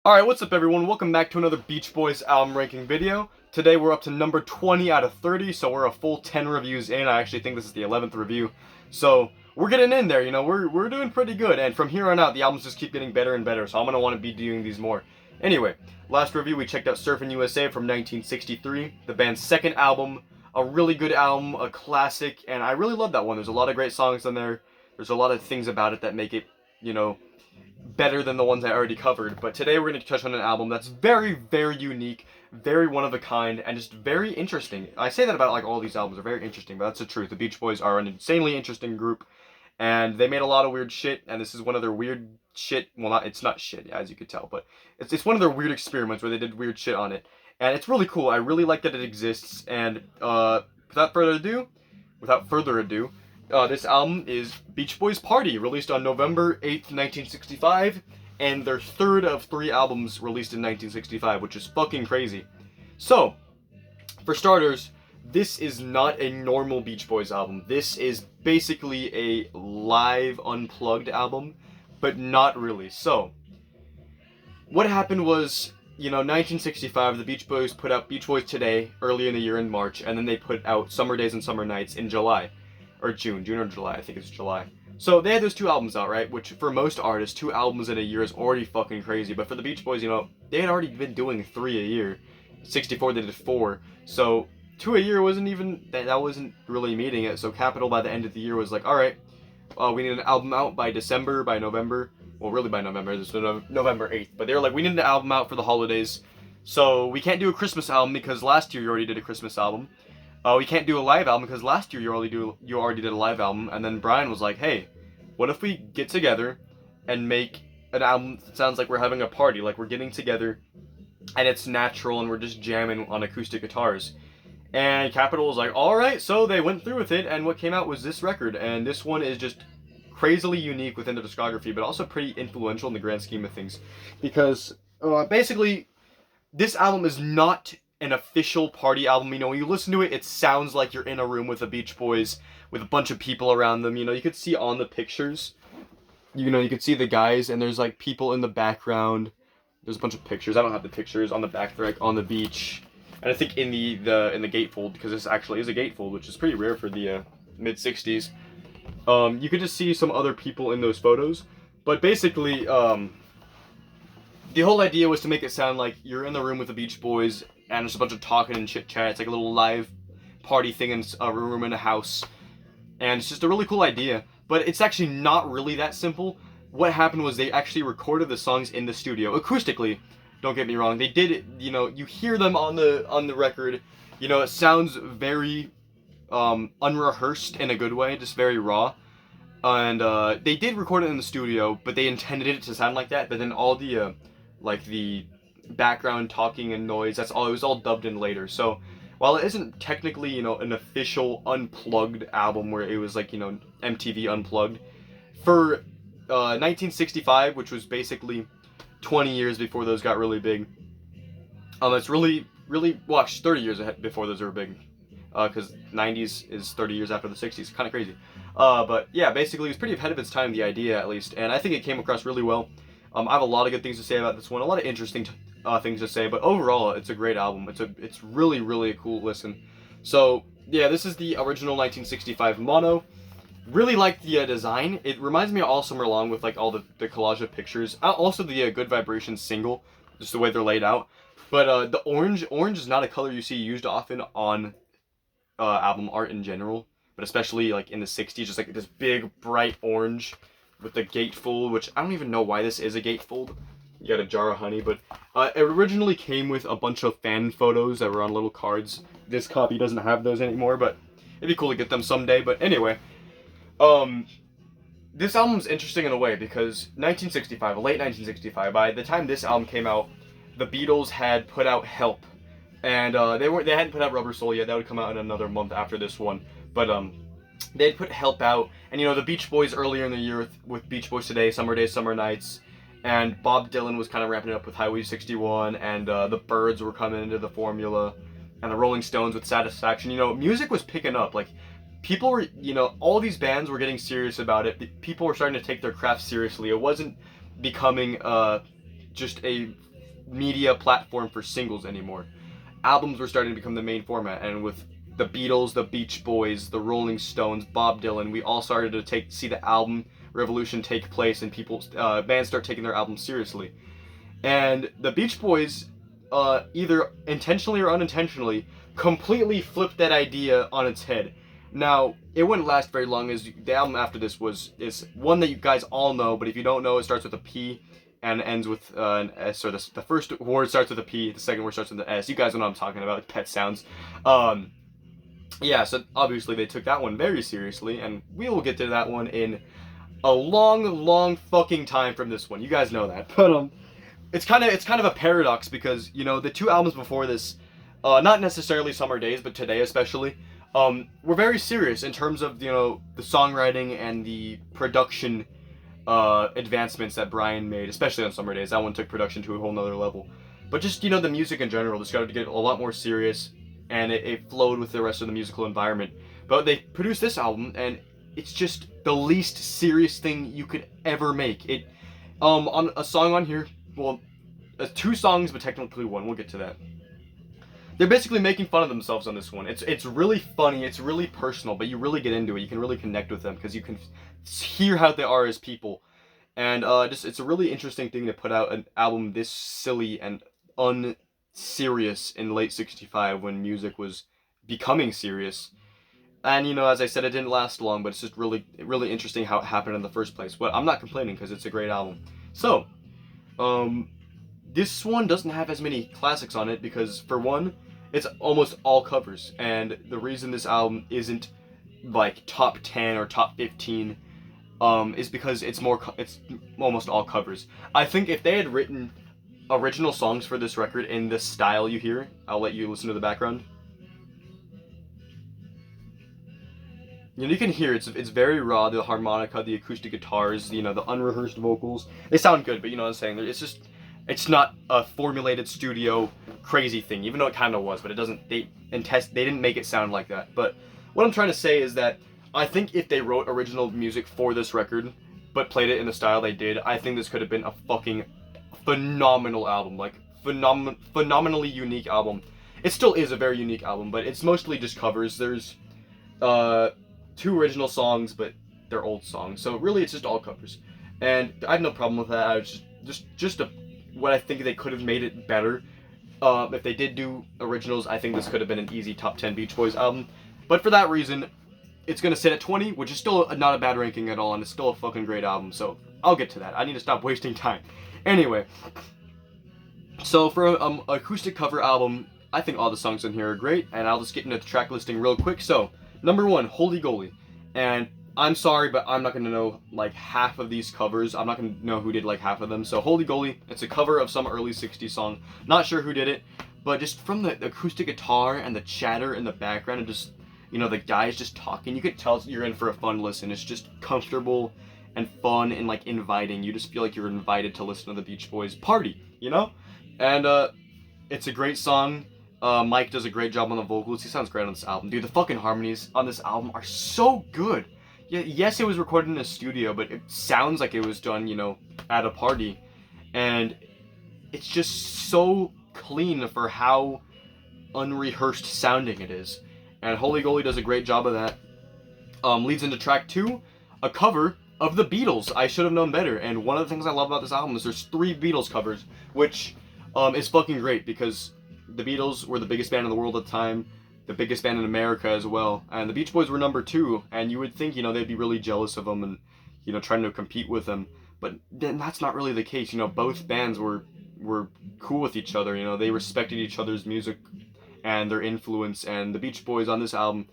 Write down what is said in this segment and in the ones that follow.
Alright, what's up everyone? Welcome back to another Beach Boys album ranking video. Today we're up to number 20 out of 30, so we're a full 10 reviews in. I actually think this is the 11th review. So, we're getting in there, we're doing pretty good, and from here on out, the albums just keep getting better and better, so I'm gonna want to be doing these more. Anyway, last review we checked out Surfin' USA from 1963, the band's second album, a really good album, a classic, and I really love that one. There's a lot of great songs on there. There's a lot of things about it that make it, better than the ones I already covered. But today we're going to touch on an album that's very, very unique, very one of a kind, and just very interesting. I say that about like all these albums are very interesting, but that's the truth. The Beach Boys are an insanely interesting group, and they made a lot of weird shit, and this is one of their weird shit. Well, it's not shit, as you could tell, but it's one of their weird experiments where they did weird shit on it. And it's really cool. I really like that it exists, and without further ado, this album is Beach Boys Party, released on November 8th, 1965, and their third of 3 albums released in 1965, which is fucking crazy. So, for starters, this is not a normal Beach Boys album. This is basically a live, unplugged album, but not really. So, what happened was, 1965, the Beach Boys put out Beach Boys Today early in the year in March, and then they put out Summer Days and Summer Nights in July. Or June or July, I think it's July. So they had those 2 albums out, right? Which for most artists, 2 albums in a year is already fucking crazy. But for the Beach Boys, they had already been doing 3 a year. 64, they did 4. So 2 a year wasn't even, that wasn't really meeting it. So Capitol by the end of the year was like, alright, we need an album out by December, by November. Well, really by November, this is November 8th. But they were like, we need an album out for the holidays. So we can't do a Christmas album because last year you already did a Christmas album. We can't do a live album because last year you already did a live album. And then Brian was like, hey, what if we get together and make an album that sounds like we're having a party, like we're getting together and it's natural and we're just jamming on acoustic guitars. And Capitol was like, alright, so they went through with it, and what came out was this record, and this one is just crazily unique within the discography, but also pretty influential in the grand scheme of things. Because, basically, this album is not an official party album. When you listen to it, it sounds like you're in a room with the Beach Boys with a bunch of people around them. You could see on the pictures, you could see the guys, and there's like people in the background. There's a bunch of pictures. I don't have the pictures on the back. They're like on the beach, and I think in the gatefold, because this actually is a gatefold, which is pretty rare for the mid '60s. You could just see some other people in those photos, but basically, the whole idea was to make it sound like you're in the room with the Beach Boys, and there's a bunch of talking and chit-chat. It's like a little live party thing in a room in a house. And it's just a really cool idea. But it's actually not really that simple. What happened was they actually recorded the songs in the studio. Acoustically, don't get me wrong. They did it, you hear them on the record. It sounds very unrehearsed in a good way, just very raw. And they did record it in the studio, but they intended it to sound like that. But then all the, the background talking and noise, it was all dubbed in later. So while it isn't technically an official unplugged album where it was like MTV Unplugged, for 1965, which was basically 20 years before those got really big, it's really well, actually 30 years ahead before those were big, because 90s is 30 years after the 60s. Kind of crazy. But yeah, basically it was pretty ahead of its time, the idea at least, and I think it came across really well. I have a lot of good things to say about this one, a lot of interesting things to say, but overall, it's a great album. It's really, really a cool listen. So, yeah, this is the original 1965 mono. Really like the design. It reminds me of All Summer Long with, like, all the collage of pictures. Also the Good Vibrations single, just the way they're laid out. But the orange is not a color you see used often on album art in general, but especially, like, in the 60s, just, like, this big, bright orange with the gatefold, which I don't even know why this is a gatefold. You got a jar of honey, but it originally came with a bunch of fan photos that were on little cards. This copy doesn't have those anymore, but it'd be cool to get them someday. But anyway, this album's interesting in a way because 1965, late 1965, by the time this album came out, the Beatles had put out Help, and they hadn't put out Rubber Soul yet. That would come out in another month after this one, but they'd put Help out, and the Beach Boys earlier in the year with Beach Boys Today, Summer Days, Summer Nights. And Bob Dylan was kind of ramping it up with Highway 61, and the Byrds were coming into the formula, and the Rolling Stones with Satisfaction. Music was picking up. Like, people were, all these bands were getting serious about it. People were starting to take their craft seriously. It wasn't becoming just a media platform for singles anymore. Albums were starting to become the main format, and with the Beatles, the Beach Boys, the Rolling Stones, Bob Dylan, we all started to see the album revolution take place, and bands start taking their albums seriously. And the Beach Boys, either intentionally or unintentionally, completely flipped that idea on its head. Now, it wouldn't last very long, as the album after this is one that you guys all know, but if you don't know, it starts with a P and ends with an S, or the first word starts with a P, the second word starts with an S. You guys know what I'm talking about, Pet Sounds. Yeah, so obviously they took that one very seriously, and we will get to that one in a long fucking time from this one. You guys know that. But it's kind of a paradox, because the two albums before this, not necessarily Summer Days, but Today especially, were very serious in terms of the songwriting and the production advancements that Brian made, especially on Summer Days. That one took production to a whole nother level. But just the music in general just started to get a lot more serious, and it flowed with the rest of the musical environment. But they produced this album, and it's just the least serious thing you could ever make. It on a song on here, well, two songs, but technically one. We'll get to that. They're basically making fun of themselves on this one. It's really funny, it's really personal, but you really get into it. You can really connect with them because you can hear how they are as people. And it's a really interesting thing to put out an album this silly and unserious in late '65 when music was becoming serious. And as I said, it didn't last long, but it's just really interesting how it happened in the first place. But I'm not complaining because it's a great album. So, this one doesn't have as many classics on it because, for one, it's almost all covers, and the reason this album isn't like top 10 or top 15 is because it's almost all covers. I think if they had written original songs for this record in the style you hear, I'll let you listen to the background. You can hear it's very raw, the harmonica, the acoustic guitars, the unrehearsed vocals. They sound good, but you know what I'm saying? It's not a formulated studio crazy thing, even though it kind of was, but they didn't make it sound like that. But what I'm trying to say is that I think if they wrote original music for this record, but played it in the style they did, I think this could have been a fucking phenomenal album, like phenomenally unique album. It still is a very unique album, but it's mostly just covers. There's two original songs, but they're old songs, so really it's just all covers. And I have no problem with that. I was just what I think they could have made it better. If they did do originals, I think this could have been an easy top 10 Beach Boys album. But for that reason, it's going to sit at 20, which is still not a bad ranking at all, and it's still a fucking great album, so I'll get to that. I need to stop wasting time. Anyway, so for an acoustic cover album, I think all the songs in here are great, and I'll just get into the track listing real quick. So, number 1, Holy Goalie. And I'm sorry, but I'm not going to know like half of these covers. I'm not going to know who did like half of them. So Holy Goalie, it's a cover of some early 60s song. Not sure who did it, but just from the acoustic guitar and the chatter in the background and just, the guys just talking, you could tell you're in for a fun listen. It's just comfortable and fun and like inviting. You just feel like you're invited to listen to the Beach Boys party, And it's a great song. Mike does a great job on the vocals. He sounds great on this album. Dude, the fucking harmonies on this album are so good. Yeah, yes, it was recorded in a studio, but it sounds like it was done, at a party. And it's just so clean for how unrehearsed sounding it is. And Holy Goalie does a great job of that. Leads into track 2, a cover of the Beatles. I should have known better. And one of the things I love about this album is there's 3 Beatles covers, which is fucking great because the Beatles were the biggest band in the world at the time. The biggest band in America as well, and the Beach Boys were number 2, and you would think, they'd be really jealous of them and, trying to compete with them, but then that's not really the case. Both bands were cool with each other. They respected each other's music and their influence, and the Beach Boys on this album,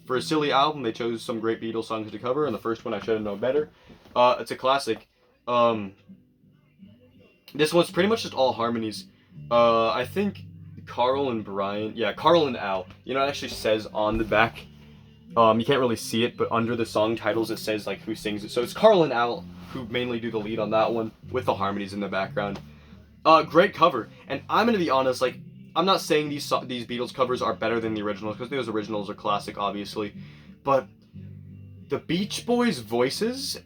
for a silly album, they chose some great Beatles songs to cover, and the first one I should have known better. It's a classic. This one's pretty much just all harmonies. I think Carl and Al. It actually says on the back. You can't really see it, but under the song titles it says like who sings it. So it's Carl and Al who mainly do the lead on that one with the harmonies in the background. Great cover. And I'm gonna be honest, like I'm not saying these Beatles covers are better than the originals because those originals are classic, obviously, but the Beach Boys' voices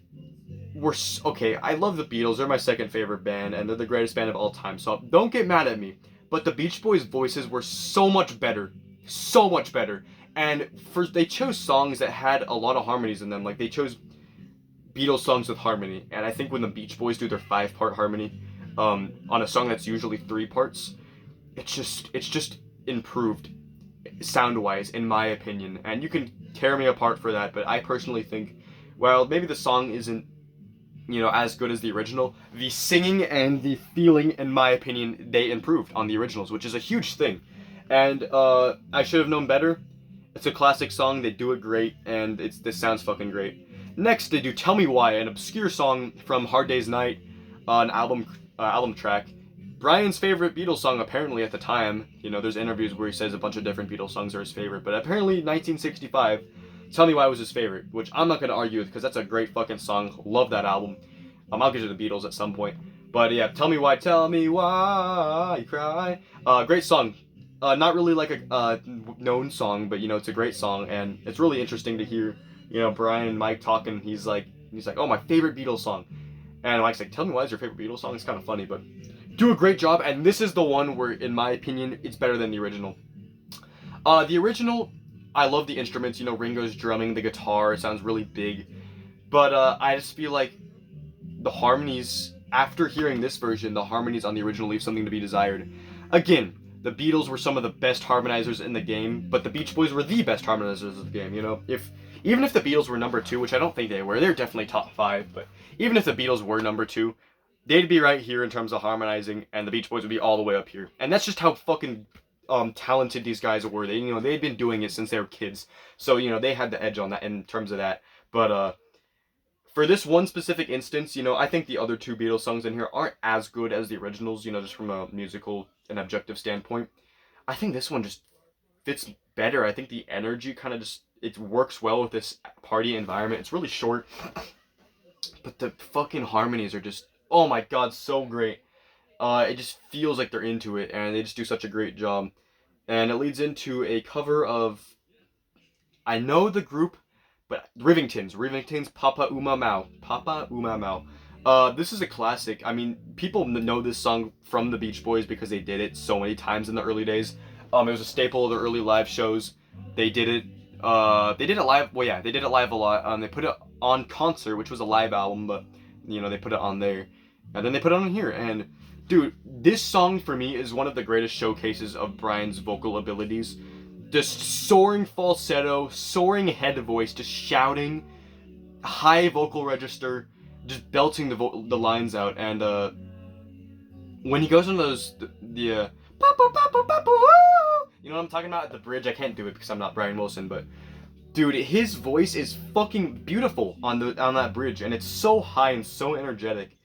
okay, I love the Beatles. They're my second favorite band, and they're the greatest band of all time. So don't get mad at me. But the Beach Boys' voices were so much better, so much better. And they chose songs that had a lot of harmonies in them. Like they chose Beatles songs with harmony. And I think when the Beach Boys do their 5-part harmony, on a song that's usually 3 parts, it's just improved sound wise, in my opinion. And you can tear me apart for that, but I personally think, well, maybe the song isn't, as good as the original, the singing and the feeling, in my opinion, they improved on the originals, which is a huge thing. And I should have known better. It's a classic song, they do it great, and this sounds fucking great. Next, they do Tell Me Why, an obscure song from Hard Day's Night, an album track. Brian's favorite Beatles song, apparently, at the time. There's interviews where he says a bunch of different Beatles songs are his favorite, but apparently 1965, Tell Me Why was his favorite, which I'm not going to argue with, because that's a great fucking song. Love that album. I'll get to the Beatles at some point. But yeah, Tell Me Why You Cry. Great song. Not really like a known song, but it's a great song, and it's really interesting to hear, Brian and Mike talking. He's like, oh, my favorite Beatles song. And Mike's like, tell me why is your favorite Beatles song? It's kind of funny, but do a great job, and this is the one where, in my opinion, it's better than the original. The original, I love the instruments, Ringo's drumming, the guitar, it sounds really big, but I just feel like the harmonies, after hearing this version, the harmonies on the original leave something to be desired. Again, the Beatles were some of the best harmonizers in the game, but the Beach Boys were the best harmonizers of the game, Even if the Beatles were number 2, which I don't think they were, they're definitely top 5, but even if the Beatles were number 2, they'd be right here in terms of harmonizing, and the Beach Boys would be all the way up here. And that's just how fucking talented these guys were. They'd been doing it since they were kids, so they had the edge on that in terms of that. But for this one specific instance, I think the other 2 Beatles songs in here aren't as good as the originals, just from a musical and objective standpoint. I think this one just fits better. I think the energy kind of it works well with this party environment. It's really short, but the fucking harmonies are just, oh my god, so great. It just feels like they're into it, and they just do such a great job. And it leads into a cover of, I know the group, but Rivington's Papa Uma Mau. This is a classic. I mean, people know this song from the Beach Boys because they did it so many times in the early days. It was a staple of the early live shows. They did it. They did it live. Well, yeah, they did it live a lot. They put it on Concert, which was a live album, but they put it on there, and then they put it on here. And dude, this song for me is one of the greatest showcases of Brian's vocal abilities. Just soaring falsetto, soaring head voice, just shouting, high vocal register, just belting the lines out. And when he goes on those the you know what I'm talking about at the bridge, I can't do it because I'm not Brian Wilson, but dude, his voice is fucking beautiful on that bridge, and it's so high and so energetic.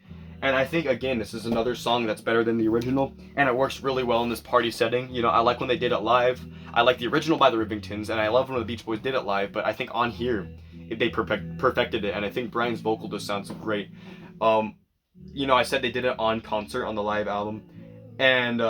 And I think, again, this is another song that's better than the original, and it works really well in this party setting. I like when they did it live. I like the original by the Rivingtons, and I love when the Beach Boys did it live, but I think on here, they perfected it, and I think Brian's vocal just sounds great. I said they did it on Concert on the live album, and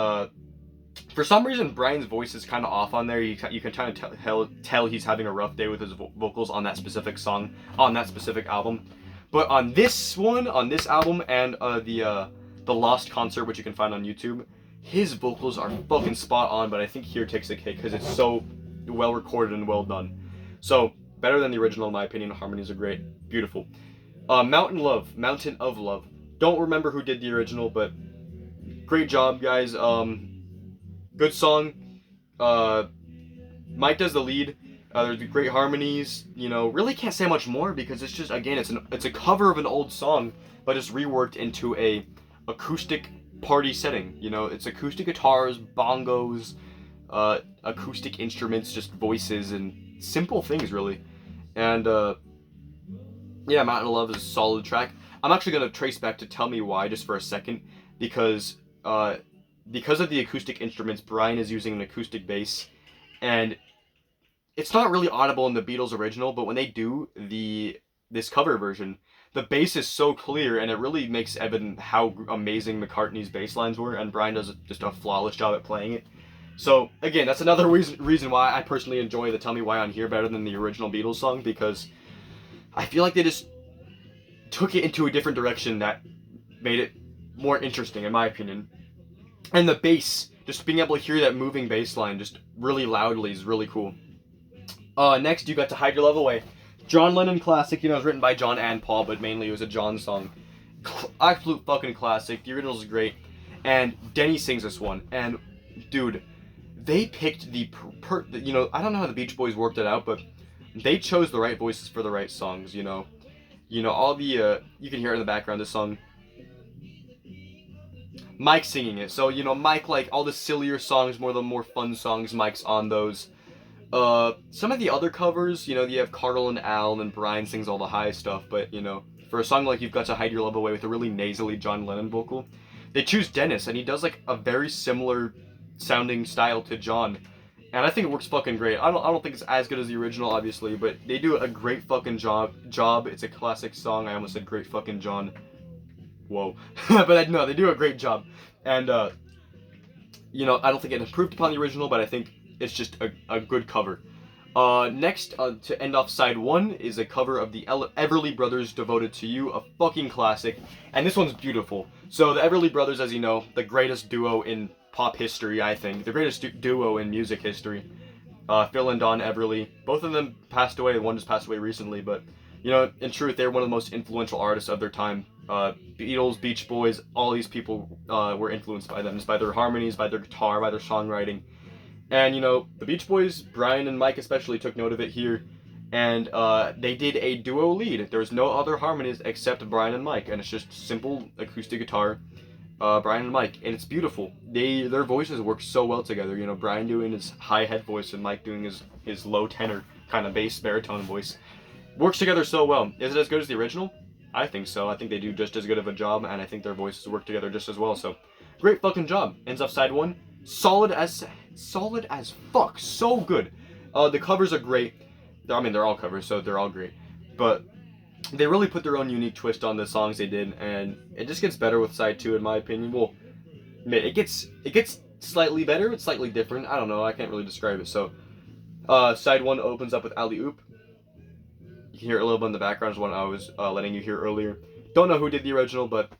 for some reason, Brian's voice is kind of off on there. You can kind of tell he's having a rough day with his vocals on that specific song, on that specific album. But on this album, and the Lost Concert, which you can find on YouTube, his vocals are fucking spot on, but I think here takes the cake because it's so well recorded and well done. So, better than the original in my opinion. The harmonies are great. Beautiful. Mountain of Love. Don't remember who did the original, but great job, guys. Good song. Mike does the lead. There's great harmonies. Really can't say much more because it's just, again, it's a cover of an old song, but it's reworked into a acoustic party setting. It's acoustic guitars, bongos, acoustic instruments, just voices and simple things, really. And yeah, Mountain of Love is a solid track. I'm actually gonna trace back to Tell Me Why just for a second because of the acoustic instruments, Brian is using an acoustic bass, and it's not really audible in the Beatles original, but when they do this cover version, the bass is so clear, and it really makes evident how amazing McCartney's bass lines were, and Brian does just a flawless job at playing it. So, again, that's another reason why I personally enjoy the Tell Me Why on here better than the original Beatles song, because I feel like they just took it into a different direction that made it more interesting, in my opinion. And the bass, just being able to hear that moving bass line just really loudly is really cool. Next, you got To Hide Your Love Away. John Lennon classic. It was written by John and Paul, but mainly it was a John song. Absolute fucking classic. The original is great. And Denny sings this one. And, dude, they picked I don't know how the Beach Boys worked it out, but they chose the right voices for the right songs, all the, you can hear it in the background, this song. Mike singing it. So, Mike, like, all the sillier songs, the more fun songs, Mike's on those. Some of the other covers, you have Carl and Al, and Brian sings all the high stuff, but, for a song like You've Got to Hide Your Love Away with a really nasally John Lennon vocal, they choose Dennis, and he does, like, a very similar sounding style to John, and I think it works fucking great. I don't think it's as good as the original, obviously, but they do a great fucking job. It's a classic song. I almost said great fucking John. Whoa. But no, they do a great job, and, I don't think it improved upon the original, but I think it's just a good cover. Next, to end off side one, is a cover of the Everly Brothers' Devoted to You, a fucking classic, and this one's beautiful. So the Everly Brothers, as you know, the greatest duo in pop history, I think, the greatest duo in music history. Phil and Don Everly, both of them passed away. One just passed away recently, but in truth, they're one of the most influential artists of their time. Beatles, Beach Boys, all these people were influenced by them, just by their harmonies, by their guitar, by their songwriting. And, the Beach Boys, Brian and Mike especially, took note of it here, and they did a duo lead. There's no other harmonies except Brian and Mike, and it's just simple acoustic guitar, Brian and Mike, and it's beautiful. Their voices work so well together, Brian doing his high head voice and Mike doing his low tenor, kind of bass baritone voice. Works together so well. Is it as good as the original? I think so. I think they do just as good of a job, and I think their voices work together just as well, so great fucking job. Ends up side one. Solid as fuck. So good. The covers are great. I mean, they're all covers, so they're all great. But they really put their own unique twist on the songs they did, and it just gets better with side two, in my opinion. Well, it gets slightly better. It's slightly different. I don't know. I can't really describe it. So, side one opens up with Alley Oop. You can hear it a little bit in the background, is what I was letting you hear earlier. Don't know who did the original, but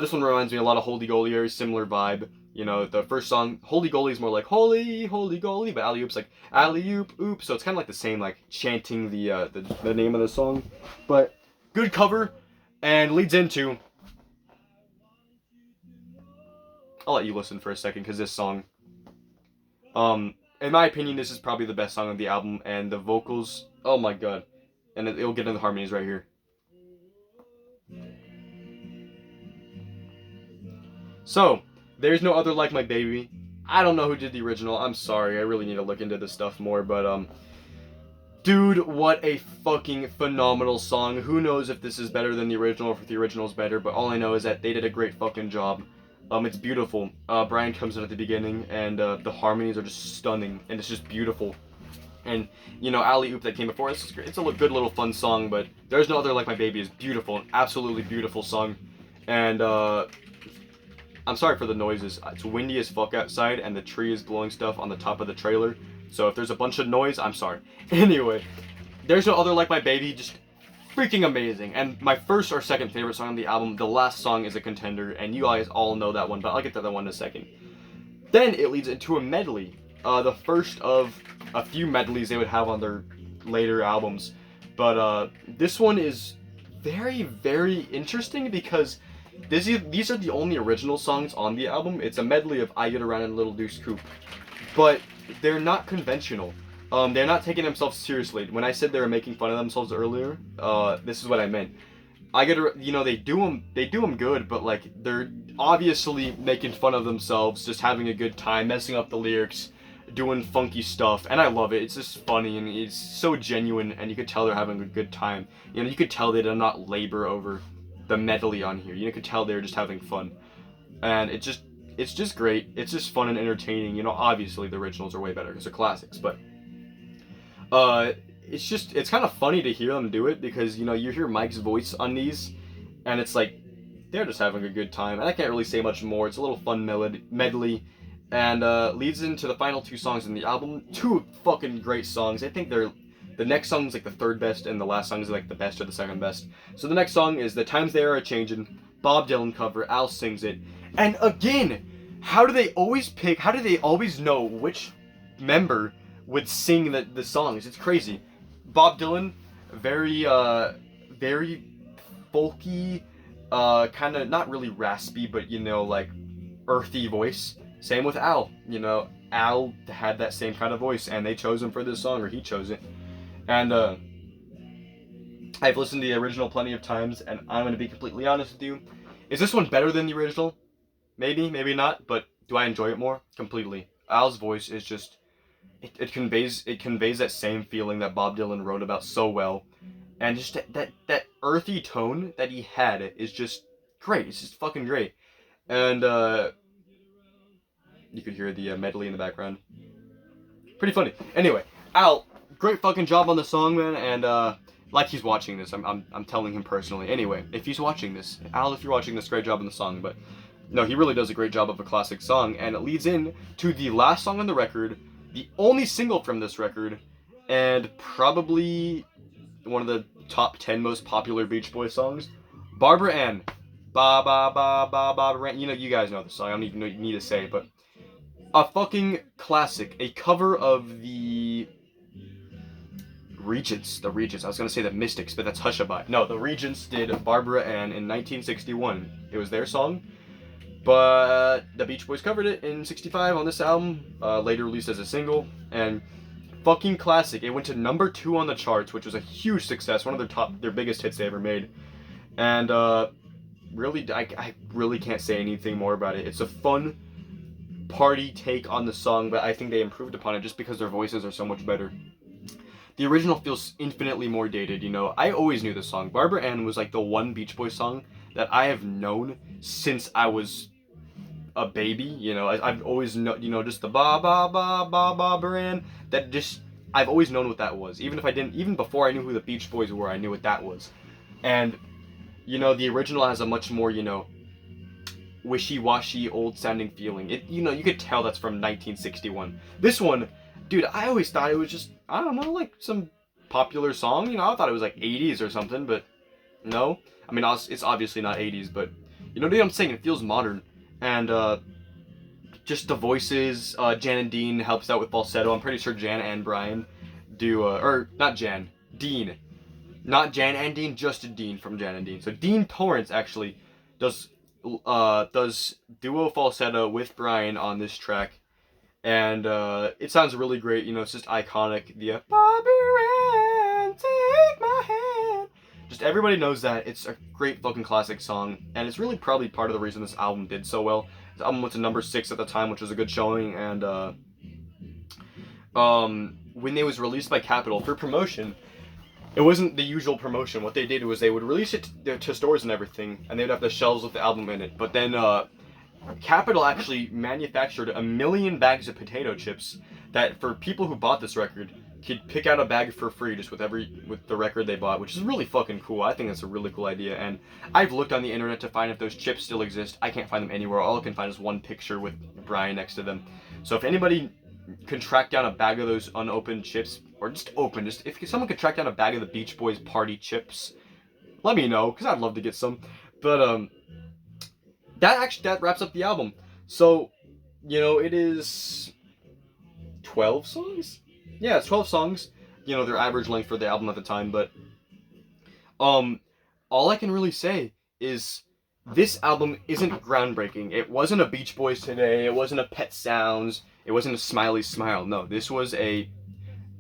this one reminds me a lot of Holy Goalie, very similar vibe. The first song, Holy Goalie, is more like Holy, Holy Goalie, but Alley Oop's like Alley Oop, Oop, so it's kind of like the same, like, chanting the name of the song. But good cover, and leads into... I'll let you listen for a second, because this song... in my opinion, this is probably the best song of the album, and the vocals, oh my god. And it'll get into the harmonies right here. So, There's No Other Like My Baby. I don't know who did the original. I'm sorry. I really need to look into this stuff more. But, dude, what a fucking phenomenal song. Who knows if this is better than the original, or if the original is better. But all I know is that they did a great fucking job. It's beautiful. Brian comes in at the beginning, and the harmonies are just stunning. And it's just beautiful. And, Alley Oop that came before, it's a good little fun song. But There's No Other Like My Baby is beautiful. An absolutely beautiful song. And, I'm sorry for the noises. It's windy as fuck outside, and the tree is blowing stuff on the top of the trailer. So if there's a bunch of noise, I'm sorry. Anyway, There's No Other Like My Baby, just freaking amazing. And my first or second favorite song on the album, the last song, is a contender, and you guys all know that one, but I'll get to that one in a second. Then it leads into a medley. The first of a few medleys they would have on their later albums. But this one is very, very interesting because... These are the only original songs on the album. It's a medley of I Get Around in Little Deuce Coupe. But they're not conventional. They're not taking themselves seriously. When I said they were making fun of themselves earlier, this is what I meant. They do them good, but like they're obviously making fun of themselves, just having a good time, messing up the lyrics, doing funky stuff, and I love it. It's just funny and it's so genuine, and you could tell they're having a good time. You could tell they did not labor over the medley on here. You could tell they were just having fun, and it's just great. It's just fun and entertaining. Obviously the originals are way better because they're classics, but it's kind of funny to hear them do it because you hear Mike's voice on these, and it's like they're just having a good time. And I can't really say much more. It's a little fun medley, and leads into the final two songs in the album. Two fucking great songs. I think they're The next song is like the third best, and the last song is like the best or the second best. So the next song is The Times They Are A-Changin', Bob Dylan cover, Al sings it. And again, how do they always know which member would sing the songs? It's crazy. Bob Dylan, very folky, kind of not really raspy, but like earthy voice. Same with Al. Al had that same kind of voice, and they chose him for this song, or he chose it. And I've listened to the original plenty of times, and I'm gonna be completely honest with you. Is this one better than the original? Maybe, maybe not. But do I enjoy it more? Completely. Al's voice is just it conveys that same feeling that Bob Dylan wrote about so well, and just that earthy tone that he had is just great. It's just fucking great. And you could hear the medley in the background. Pretty funny. Anyway, Al, great fucking job on the song, man. And like he's watching this, I'm telling him personally. Anyway, if he's watching this, Al, if you're watching this, great job on the song. But no, he really does a great job of a classic song, and it leads in to the last song on the record, the only single from this record, and probably one of the top 10 most popular Beach Boys songs, Barbara Ann. Ba ba ba ba Barbara Ann. You guys know the song. I don't even need to say it, but a fucking classic, a cover of the Regents. I was gonna say the Mystics, but that's Hushabye. No, the Regents did Barbara Ann in 1961. It was their song, but the Beach Boys covered it in '65 on this album, later released as a single, and fucking classic. It went to number 2 on the charts, which was a huge success, one of their biggest hits they ever made, and really, I really can't say anything more about it. It's a fun party take on the song, but I think they improved upon it just because their voices are so much better. The original feels infinitely more dated, I always knew this song. Barbara Ann was like the one Beach Boys song that I have known since I was a baby. I've always known, just the ba ba ba ba Barbara Ann. That just, I've always known what that was. Even before I knew who the Beach Boys were, I knew what that was. And, the original has a much more, wishy-washy, old-sounding feeling. You could tell that's from 1961. This one, dude, I always thought it was just, I don't know, like some popular song. I thought it was like 80s or something, but no. I mean, it's obviously not 80s, but what I'm saying? It feels modern. And just the voices, Jan and Dean helps out with falsetto. I'm pretty sure Jan and Brian do, or not Jan, Dean. Not Jan and Dean, just Dean from Jan and Dean. So Dean Torrance actually does duo falsetto with Brian on this track, and it sounds really great. It's just iconic. The Bobby Rand, take my hand. Just everybody knows that. It's a great fucking classic song, and it's really probably part of the reason this album did so well. The album went to number 6 at the time, which was a good showing, and when it was released by Capitol for promotion, it wasn't the usual promotion. What they did was they would release it to stores and everything, and they would have the shelves with the album in it. But then Capitol actually manufactured 1 million bags of potato chips that, for people who bought this record, could pick out a bag for free just with the record they bought, which is really fucking cool. I think that's a really cool idea, and I've looked on the internet to find if those chips still exist. I can't find them anywhere. All I can find is one picture with Brian next to them. So if anybody can track down a bag of those unopened chips, or just if someone could track down a bag of the Beach Boys party chips, let me know, because I'd love to get some. But that wraps up the album. So, it is 12 songs? Yeah, it's 12 songs. Their average length for the album at the time, but all I can really say is this album isn't groundbreaking. It wasn't a Beach Boys Today, it wasn't a Pet Sounds, it wasn't a Smiley Smile. No, this was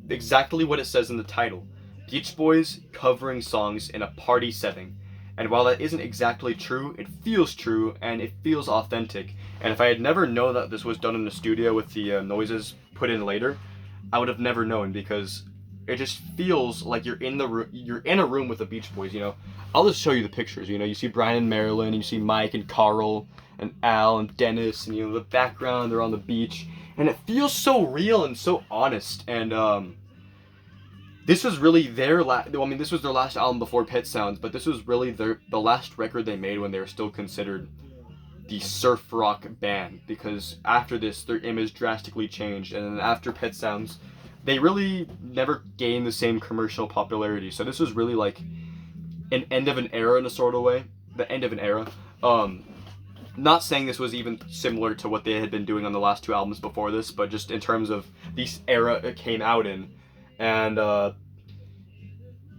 exactly what it says in the title. Beach Boys covering songs in a party setting. And while that isn't exactly true, it feels true, and it feels authentic. And if I had never known that this was done in the studio with the noises put in later, I would have never known, because it just feels like you're in a room with the Beach Boys. I'll just show you the pictures. You see Brian and Marilyn, you see Mike and Carl and Al and Dennis, and the background, they're on the beach, and it feels so real and so honest. And this was really this was their last album before Pet Sounds, but this was really the last record they made when they were still considered the surf rock band, because after this their image drastically changed, and then after Pet Sounds they really never gained the same commercial popularity. So this was really like an end of an era in a sort of way. The end of an era. Not saying this was even similar to what they had been doing on the last two albums before this, but just in terms of the era it came out in. And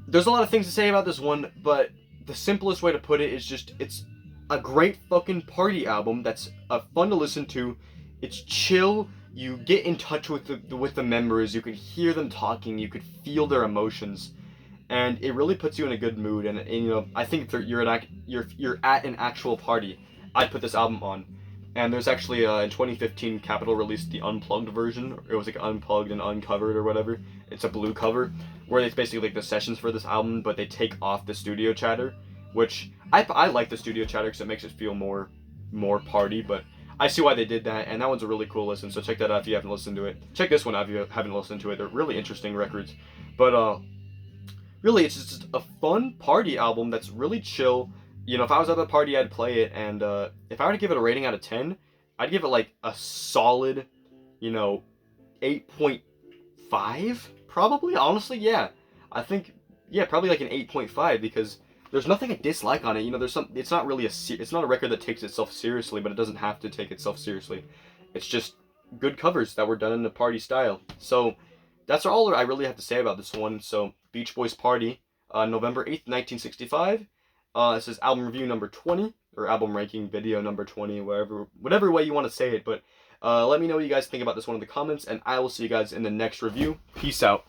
there's a lot of things to say about this one, but the simplest way to put it is just it's a great fucking party album that's fun to listen to. It's chill. You get in touch with the members. You can hear them talking. You could feel their emotions, and it really puts you in a good mood. And you know, I think if you're at an actual party, I'd put this album on. And there's actually in 2015, Capitol released the unplugged version. It was like unplugged and uncovered or whatever. It's a blue cover where it's basically like the sessions for this album, but they take off the studio chatter, which I like the studio chatter because it makes it feel more party. But I see why they did that, and that one's a really cool listen. So check that out if you haven't listened to it. Check this one out if you haven't listened to it. They're really interesting records. But really, it's just a fun party album that's really chill. You know, if I was at a party, I'd play it, and if I were to give it a rating out of 10, I'd give it like a solid, 8.5, probably. Honestly, yeah. I think, yeah, probably like an 8.5, because there's nothing I dislike on it. You know, it's not really it's not a record that takes itself seriously, but it doesn't have to take itself seriously. It's just good covers that were done in a party style. So that's all I really have to say about this one. So Beach Boys Party, November 8th, 1965. This is album review number 20, or album ranking video number 20, whatever way you want to say it. But let me know what you guys think about this one in the comments, and I will see you guys in the next review. Peace out.